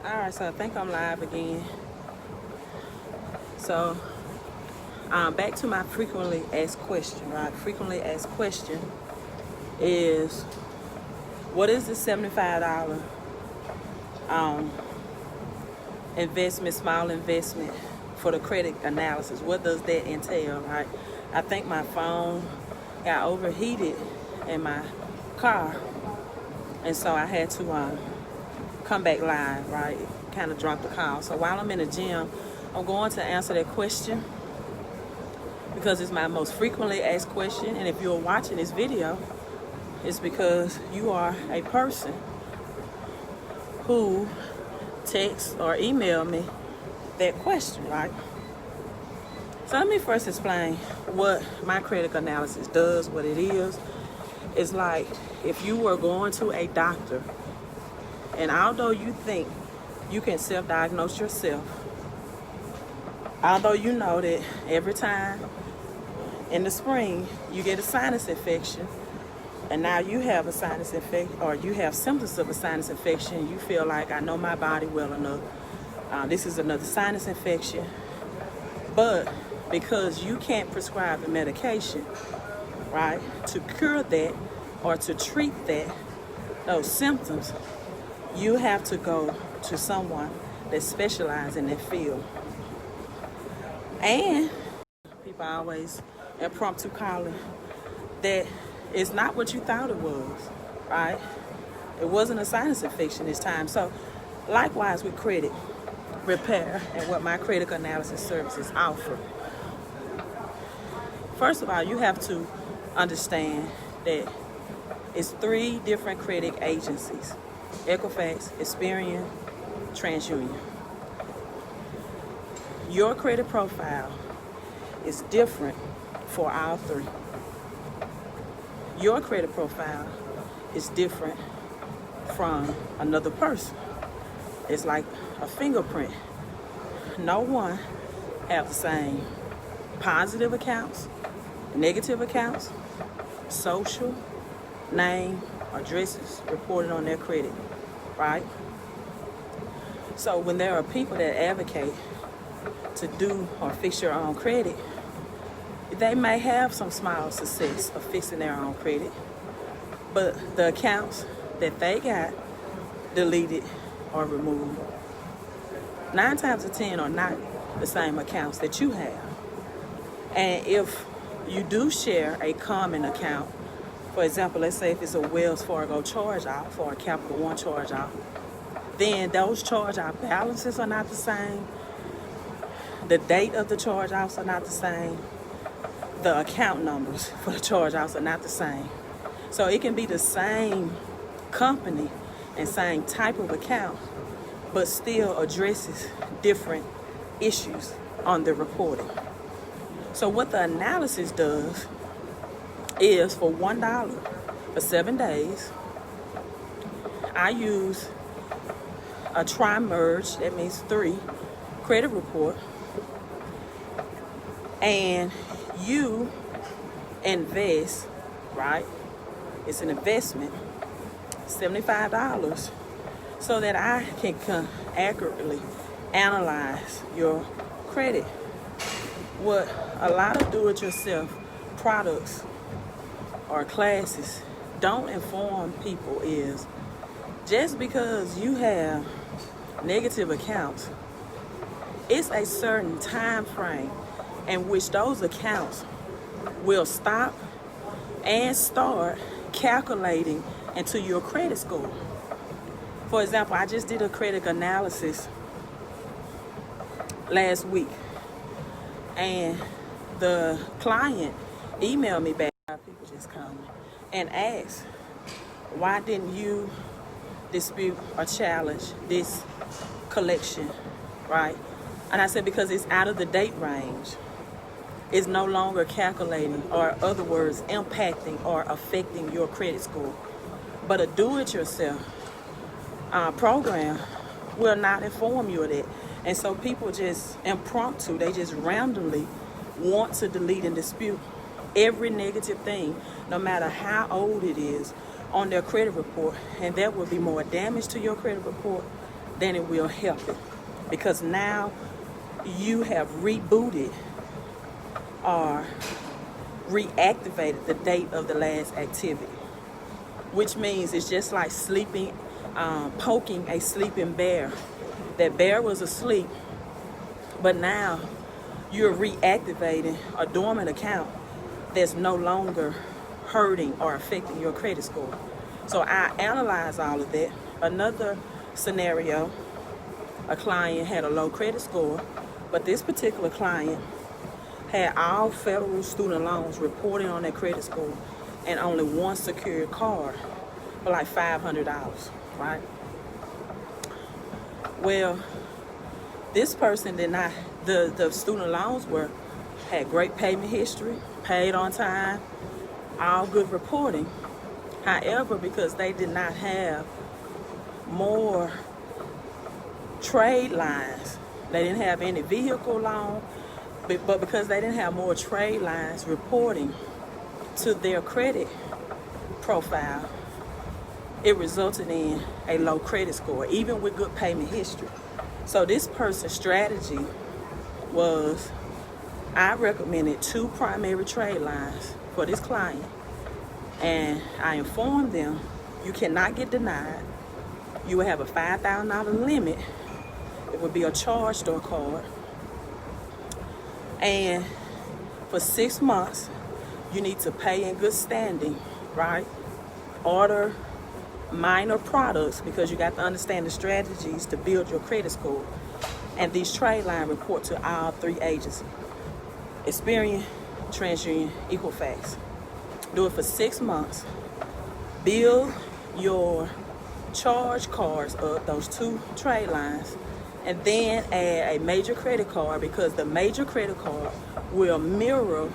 Alright, so I think I'm live again. So, back to my frequently asked question, right? Frequently asked question is, what is the $75 investment, small investment for the credit analysis? What does that entail, right? I think my phone got overheated in my car, and so I had to come back live, right? Kind of dropped the call. So while I'm in the gym, I'm going to answer that question because it's my most frequently asked question. And if you're watching this video, it's because you are a person who text or email me that question, right? So let me first explain what my credit analysis does, what it is. It's like if you were going to a doctor, and although you think you can self-diagnose yourself, although you know that every time in the spring you get a sinus infection, and now you have a sinus infection, or you have symptoms of a sinus infection, you feel like, I know my body well enough. This is another sinus infection. But because you can't prescribe the medication, right, to cure that or to treat those symptoms, you have to go to someone that specializes in that field. And people always impromptu calling that it's not what you thought it was, right? It wasn't a sinus infection this time. So likewise with credit repair and what my credit analysis services offer. First of all, you have to understand that it's 3 different credit agencies: Equifax, Experian, TransUnion. Your credit profile is different for all 3. Your credit profile is different from another person. It's like a fingerprint. No one have the same positive accounts, negative accounts, social, name, addresses reported on their credit, right? So when there are people that advocate to do or fix your own credit, they may have some small success of fixing their own credit, but the accounts that they got deleted or removed, 9 times out of 10 are not the same accounts that you have. And if you do share a common account, for example, let's say if it's a Wells Fargo charge-off or a Capital One charge-off, then those charge-off balances are not the same. The date of the charge-offs are not the same. The account numbers for the charge-offs are not the same. So it can be the same company and same type of account, but still addresses different issues on the reporting. So what the analysis does is, for $1 for 7 days, I use a tri-merge, that means 3, credit report, and you invest, right? It's an investment, $75, so that I can accurately analyze your credit. What a lot of do-it-yourself products or classes don't inform people is, just because you have negative accounts, it's a certain time frame in which those accounts will stop and start calculating into your credit score. For example, I just did a credit analysis last week, and the client emailed me back, people just call me, and asked, why didn't you dispute or challenge this collection, right? And I said, because it's out of the date range. It's no longer calculating, or other words, impacting or affecting your credit score. But a do-it-yourself program will not inform you of that. And so people just impromptu, they just randomly want to delete and dispute every negative thing, no matter how old it is, on their credit report. And that will be more damage to your credit report than it will help it, because now you have rebooted or reactivated the date of the last activity, which means it's just like sleeping, poking a sleeping bear. That bear was asleep, but now you're reactivating a dormant account that's no longer hurting or affecting your credit score. So I analyze all of that. Another scenario, a client had a low credit score, but this particular client had all federal student loans reporting on their credit score and only one secured card for like $500, right? Well, this person did not, the student loans had great payment history, paid on time, all good reporting. However, because they did not have more trade lines, they didn't have any vehicle loan, but because they didn't have more trade lines reporting to their credit profile, it resulted in a low credit score, even with good payment history. So this person's strategy was, I recommended 2 primary trade lines for this client, and I informed them, you cannot get denied. You will have a $5,000 limit. It would be a charge store card. And for 6 months, you need to pay in good standing, right? Order minor products, because you got to understand the strategies to build your credit score. And these trade line report to all 3 agencies: Experian, TransUnion, Equifax. Do it for 6 months. Build your charge cards of those 2 trade lines, and then add a major credit card, because the major credit card will mirror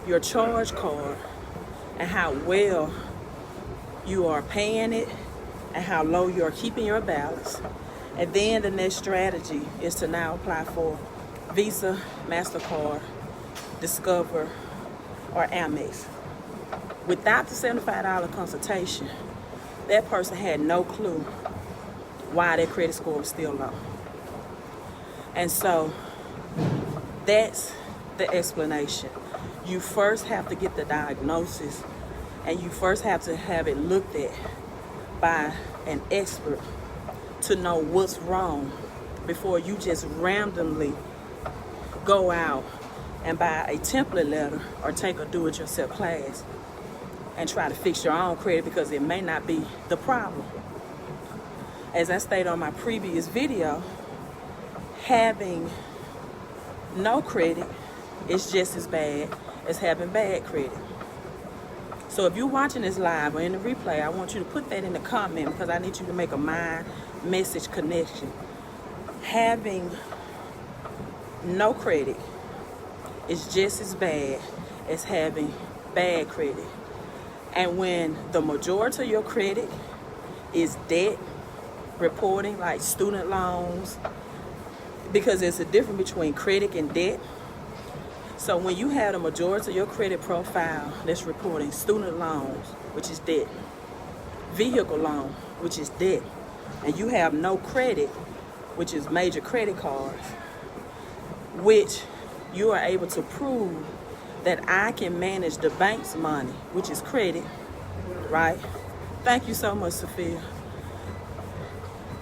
your charge card and how well you are paying it and how low you are keeping your balance. And then the next strategy is to now apply for Visa, MasterCard, Discover, or Amex. Without the $75 consultation, that person had no clue why their credit score was still low. And so that's the explanation. You first have to get the diagnosis, and you first have to have it looked at by an expert to know what's wrong before you just randomly go out and buy a template letter or take a do-it-yourself class and try to fix your own credit, because it may not be the problem. As I stated on my previous video, having no credit is just as bad as having bad credit. So if you're watching this live or in the replay, I want you to put that in the comment, because I need you to make a mind-message connection. Having no credit is just as bad as having bad credit. And when the majority of your credit is debt reporting, like student loans, because there's a difference between credit and debt. So when you have the majority of your credit profile that's reporting student loans, which is debt, vehicle loan, which is debt, and you have no credit, which is major credit cards, which you are able to prove that I can manage the bank's money, which is credit, right? Thank you so much, Sophia.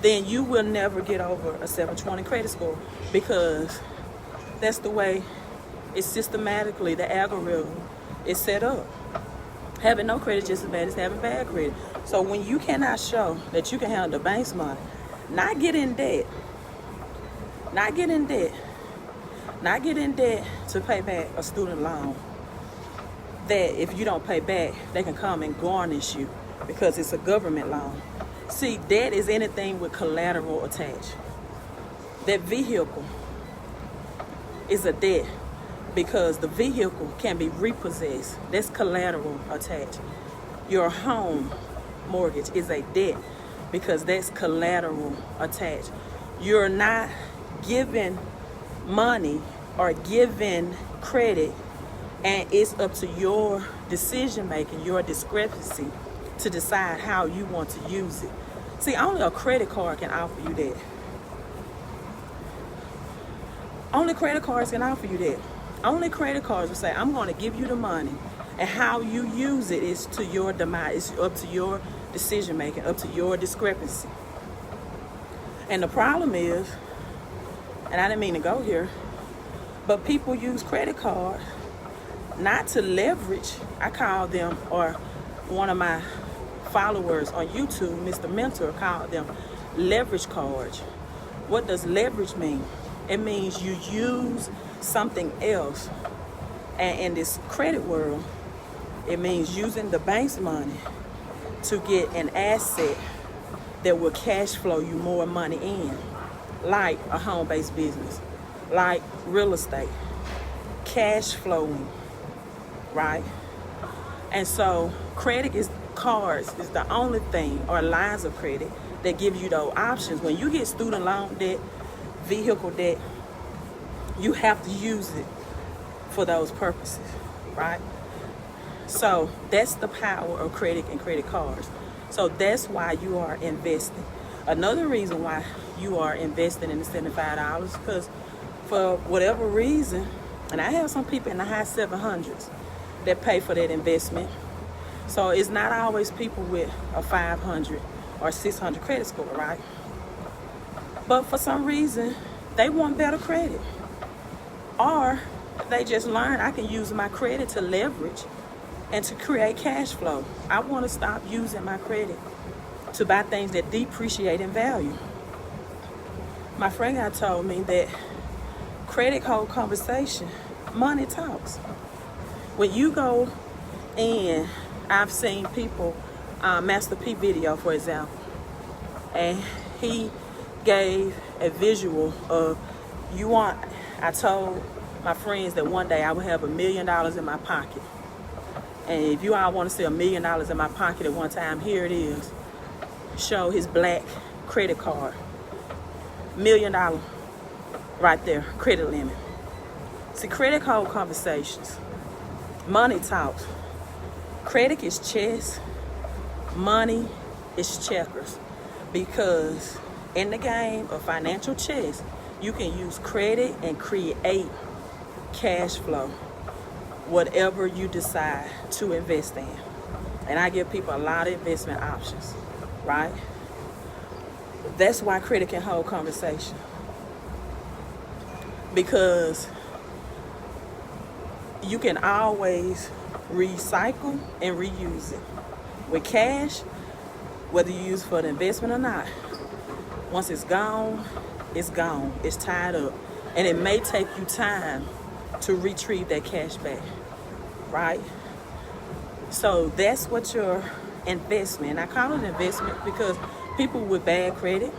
Then you will never get over a 720 credit score, because that's the way it's systematically, the algorithm is set up. Having no credit is just as bad as having bad credit. So when you cannot show that you can handle the bank's money, not get in debt to pay back a student loan, that if you don't pay back, they can come and garnish you because it's a government loan. See, debt is anything with collateral attached. That vehicle is a debt because the vehicle can be repossessed. That's collateral attached. Your home mortgage is a debt because that's collateral attached. You're not given money or given credit, and it's up to your decision making, your discrepancy, to decide how you want to use it. See, only a credit card can offer you that. Only credit cards can offer you that. Only credit cards will say, I'm going to give you the money. And how you use it is to your demise. It's up to your decision making, up to your discrepancy. And the problem is, and I didn't mean to go here, but people use credit cards not to leverage. I call them, or one of my followers on YouTube, Mr. Mentor, called them leverage cards. What does leverage mean? It means you use something else. And in this credit world, it means using the bank's money to get an asset that will cash flow you more money in, like a home-based business, like real estate, cash flowing, right? And so credit cards is the only thing, or lines of credit, that give you those options. When you get student loan debt, vehicle debt, you have to use it for those purposes, right? So that's the power of credit and credit cards. So that's why you are investing. Another reason why you are investing in the $75, because for whatever reason, and I have some people in the high 700s that pay for that investment. So it's not always people with a 500 or 600 credit score, right? But for some reason, they want better credit. Or they just learn, I can use my credit to leverage and to create cash flow. I want to stop using my credit to buy things that depreciate in value. My friend had told me that credit hold conversation, money talks. When you go in, I've seen people, Master P video, for example, and he gave a visual of, I told my friends that one day I would have $1 million in my pocket. And if you all want to see $1 million in my pocket at one time, here it is. Show his black credit card. $1 million right there, credit limit. See, credit code conversations. Money talks. Credit is chess. Money is checkers. Because in the game of financial chess, you can use credit and create cash flow, whatever you decide to invest in. And I give people a lot of investment options, right? That's why credit can hold conversation. Because you can always recycle and reuse it. With cash, whether you use it for the investment or not, once it's gone, it's gone. It's tied up. And it may take you time to retrieve that cash back, right? So that's what your investment. I call it investment because people with bad credit,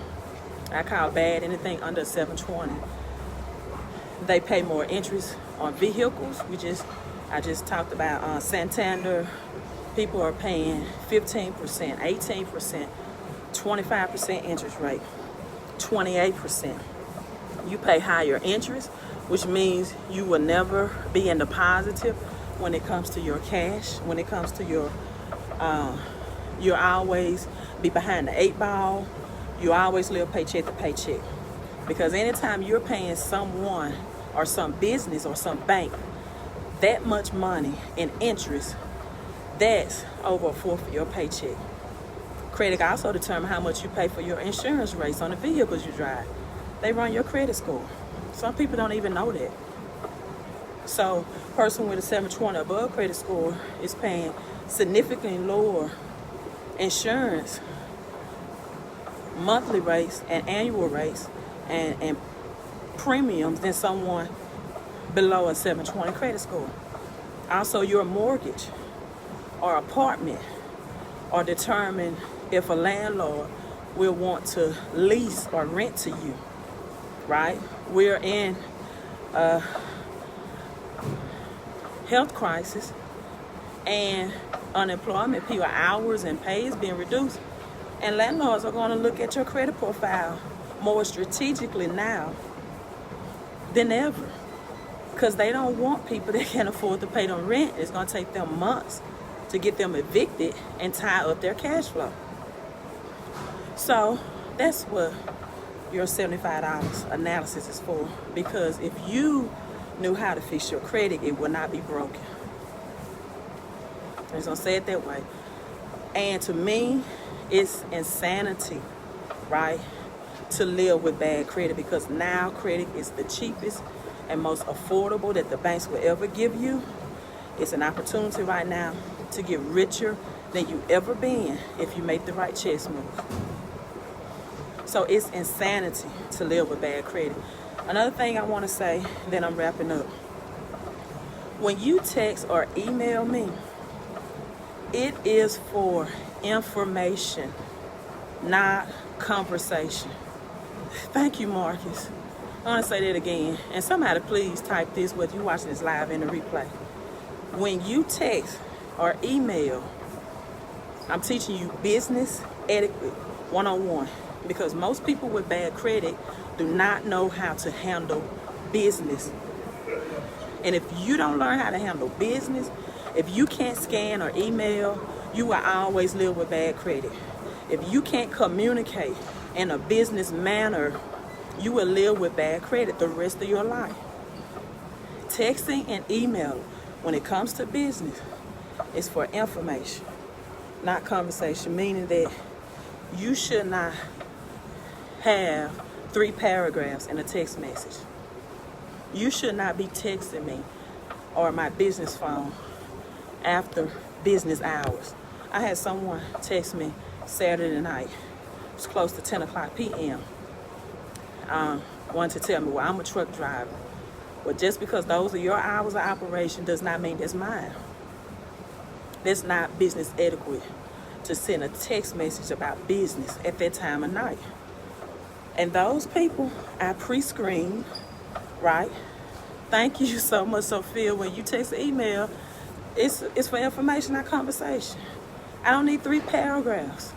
I call bad anything under 720, they pay more interest on vehicles. I just talked about Santander. People are paying 15%, 18%, 25% interest rate, 28%. You pay higher interest, which means you will never be in the positive when it comes to your cash, when it comes to your, you'll always be behind the 8 ball. You always live paycheck to paycheck. Because anytime you're paying someone or some business or some bank that much money in interest, that's over a fourth of your paycheck. Credit also determines how much you pay for your insurance rates on the vehicles you drive. They run your credit score. Some people don't even know that. So, person with a 720 above credit score is paying significantly lower insurance, monthly rates and annual rates and premiums than someone below a 720 credit score. Also, your mortgage or apartment are determined if a landlord will want to lease or rent to you, right? We're in a health crisis and unemployment, people hours and pay is being reduced. And landlords are going to look at your credit profile more strategically now than ever, because they don't want people that can't afford to pay them rent. It's going to take them months to get them evicted and tie up their cash flow. So that's what your $75 analysis is for, because if you knew how to fix your credit, it would not be broken. I'm just gonna say it that way. And to me, it's insanity, right, to live with bad credit, because now credit is the cheapest and most affordable that the banks will ever give you. It's an opportunity right now to get richer than you ever been if you make the right chess move. So it's insanity to live with bad credit. Another thing I want to say, then I'm wrapping up. When you text or email me, it is for information, not conversation. Thank you, Marcus. I want to say that again. And somebody please type this, whether you're watching this live in the replay. When you text or email, I'm teaching you business etiquette 101. Because most people with bad credit do not know how to handle business. And if you don't learn how to handle business, if you can't scan or email, you will always live with bad credit. If you can't communicate in a business manner, you will live with bad credit the rest of your life. Texting and emailing, when it comes to business, is for information, not conversation, meaning that you should not have 3 paragraphs in a text message. You should not be texting me or my business phone after business hours. I had someone text me Saturday night. It was close to 10 o'clock p.m. Wanted to tell me, well, I'm a truck driver. Well, just because those are your hours of operation does not mean that's mine. That's not business etiquette to send a text message about business at that time of night. And those people I pre-screened, right? Thank you so much, Sophia. When you text an email, it's for information, not conversation. I don't need 3 paragraphs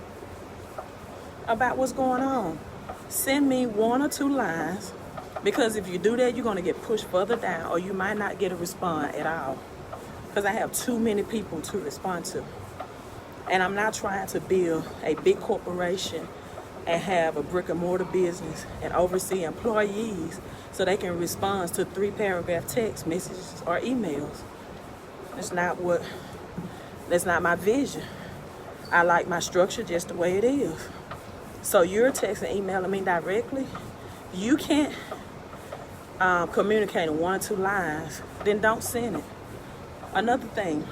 about what's going on. Send me 1 or 2 lines, because if you do that, you're going to get pushed further down, or you might not get a response at all, because I have too many people to respond to. And I'm not trying to build a big corporation and have a brick and mortar business and oversee employees so they can respond to 3 paragraph text messages or emails. That's not my vision. I like my structure just the way it is. So you're texting, emailing me directly. You can't communicate in 1 or 2 lines, then don't send it. Another thing,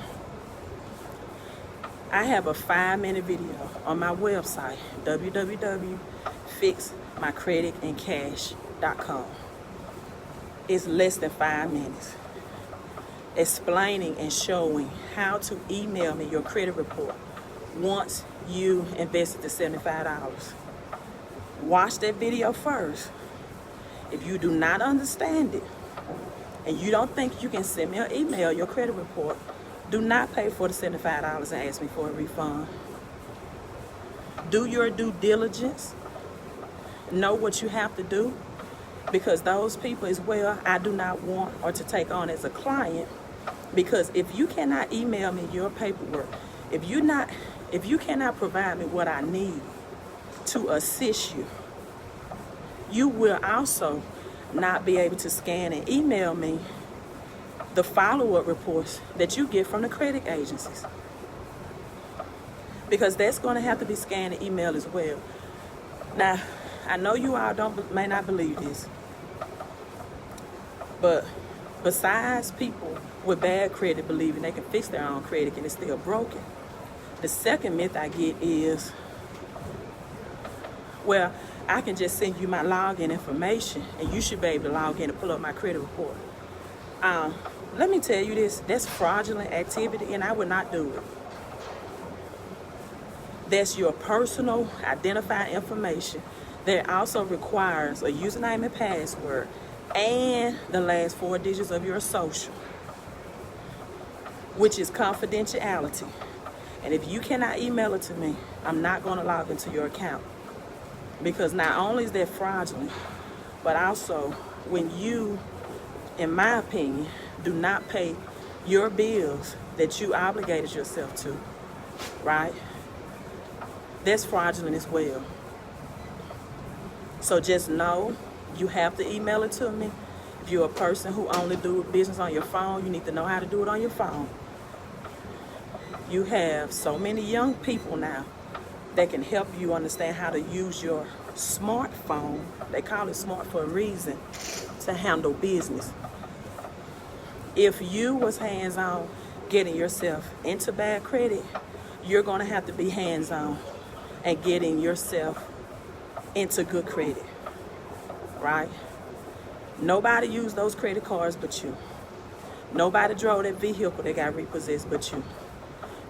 I have a 5-minute video on my website, www.fixmycreditandcash.com. It's less than 5 minutes, explaining and showing how to email me your credit report once you invested the $75. Watch that video first. If you do not understand it and you don't think you can send me an email your credit report, do not pay for the $75 and ask me for a refund. Do your due diligence. Know what you have to do, because those people as well, I do not want or to take on as a client. Because if you cannot email me your paperwork, if you cannot provide me what I need to assist you, you will also not be able to scan and email me the follow-up reports that you get from the credit agencies, because that's going to have to be scanned and emailed as well. Now, I know you all may not believe this, but besides people with bad credit believing they can fix their own credit and it's still broken, the second myth I get is, well, I can just send you my login information and you should be able to log in and pull up my credit report. Let me tell you this, that's fraudulent activity and I would not do it. That's your personal identifying information that also requires a username and password and the last 4 digits of your social, which is confidentiality. And if you cannot email it to me, I'm not going to log into your account, because not only is that fraudulent, but also when you, in my opinion, do not pay your bills that you obligated yourself to, right? That's fraudulent as well. So just know you have to email it to me. If you're a person who only do business on your phone, you need to know how to do it on your phone. You have so many young people now that can help you understand how to use your smartphone. They call it smart for a reason, to handle business. If you was hands-on getting yourself into bad credit, you're going to have to be hands-on and getting yourself into good credit, right? Nobody used those credit cards but you. Nobody drove that vehicle that got repossessed but you.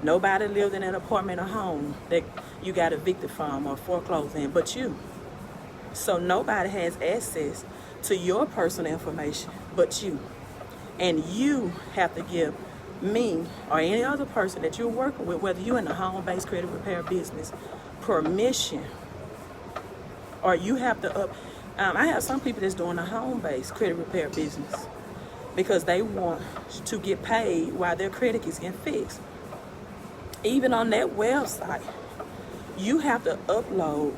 Nobody lived in an apartment or home that you got evicted from or foreclosed in but you. So nobody has access to your personal information but you. And you have to give me or any other person that you're working with, whether you're in the home-based credit repair business, permission. Or you have to I have some people that's doing a home-based credit repair business because they want to get paid while their credit is getting fixed. Even on that website, you have to upload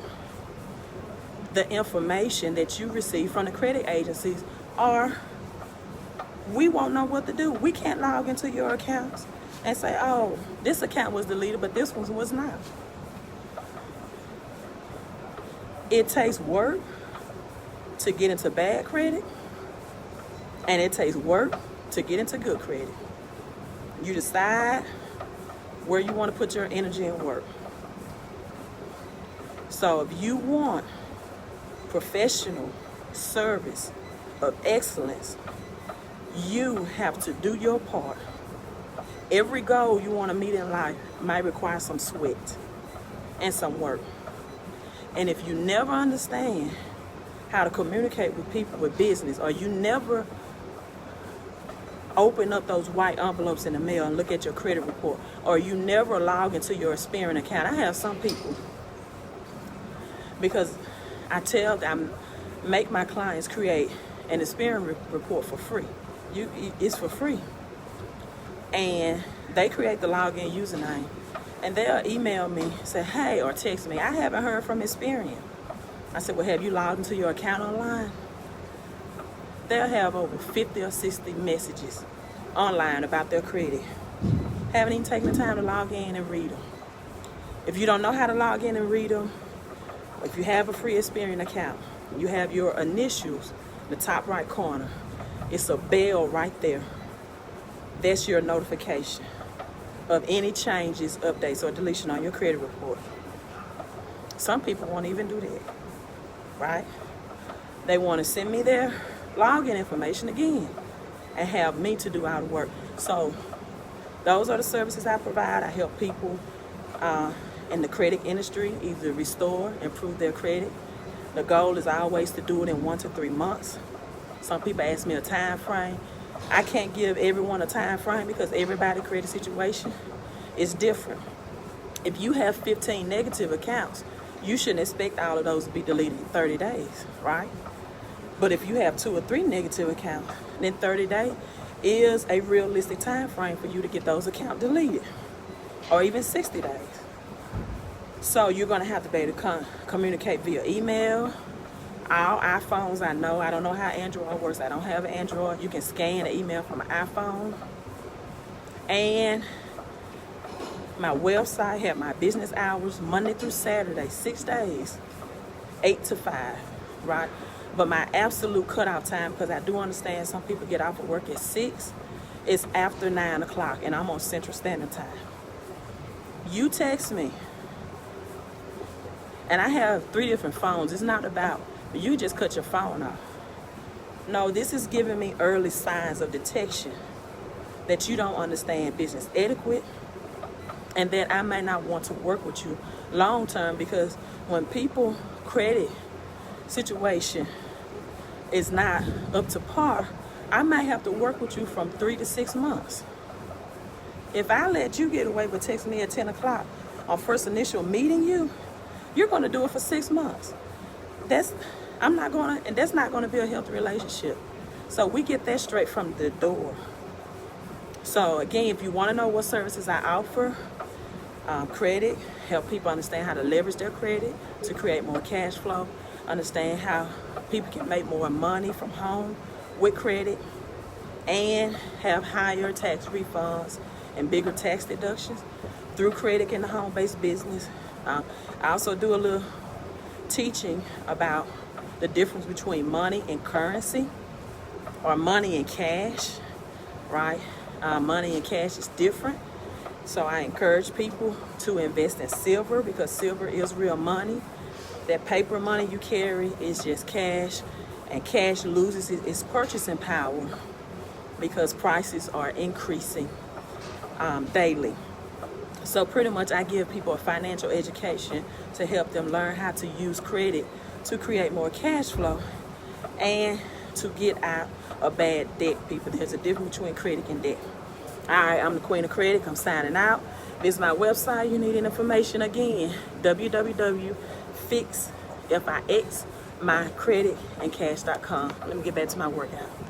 the information that you receive from the credit agencies, or we won't know what to do. We can't log into your accounts and say, oh, this account was deleted, but this one was not. It takes work to get into bad credit, and it takes work to get into good credit. You decide where you want to put your energy and work. So if you want professional service of excellence, you have to do your part. Every goal you want to meet in life might require some sweat and some work. And if you never understand how to communicate with people with business, or you never open up those white envelopes in the mail and look at your credit report, or you never log into your Experian account. I have some people, because I tell them, make my clients create an Experian report for free. It's for free. And they create the login username, and they'll email me, say, hey, or text me, I haven't heard from Experian. I said, well, have you logged into your account online? They'll have over 50 or 60 messages online about their credit. Haven't even taken the time to log in and read them. If you don't know how to log in and read them, if you have a free Experian account, you have your initials in the top right corner. It's a bell right there. That's your notification of any changes, updates, or deletion on your credit report. Some people won't even do that, right? They want to send me their login information again and have me to do all the work. So those are the services I provide. I help people in the credit industry either restore, improve their credit. The goal is always to do it in 1 to 3 months. Some people ask me a time frame. I can't give everyone a time frame because everybody's credit situation is different. If you have 15 negative accounts, you shouldn't expect all of those to be deleted in 30 days, right? But if you have 2 or 3 negative accounts, then 30 days is a realistic time frame for you to get those accounts deleted, or even 60 days. So you're going to have to be able to communicate via email. All iPhones, I don't know how Android works. I don't have an Android. You can scan an email from an iPhone. And my website have my business hours Monday through Saturday, 6 days, 8 to 5, right? But my absolute cutoff time, because I do understand some people get off of work at 6, is after 9 o'clock, and I'm on Central Standard Time. You text me, and I have 3 different phones. It's not about you just cut your phone off. No, this is giving me early signs of detection that you don't understand business etiquette, and that I may not want to work with you long term, because when people credit situation is not up to par, I might have to work with you from 3 to 6 months. If I let you get away with texting me at 10 o'clock on first initial meeting you, you're going to do it for 6 months. That's not going to be a healthy relationship. So we get that straight from the door. So again, if you want to know what services I offer, credit, help people understand how to leverage their credit to create more cash flow. understand how people can make more money from home with credit and have higher tax refunds and bigger tax deductions through credit in the home-based business. I also do a little teaching about the difference between money and currency, or money and cash, right? Money and cash is different. So I encourage people to invest in silver, because silver is real money. That paper money you carry is just cash, and cash loses its purchasing power because prices are increasing daily. So pretty much I give people a financial education to help them learn how to use credit to create more cash flow and to get out of bad debt, people. There's a difference between credit and debt. All right, I'm the Queen of Credit. I'm signing out. Visit my website. You need information again, www.fixmycreditandcash.com. Let me get back to my workout.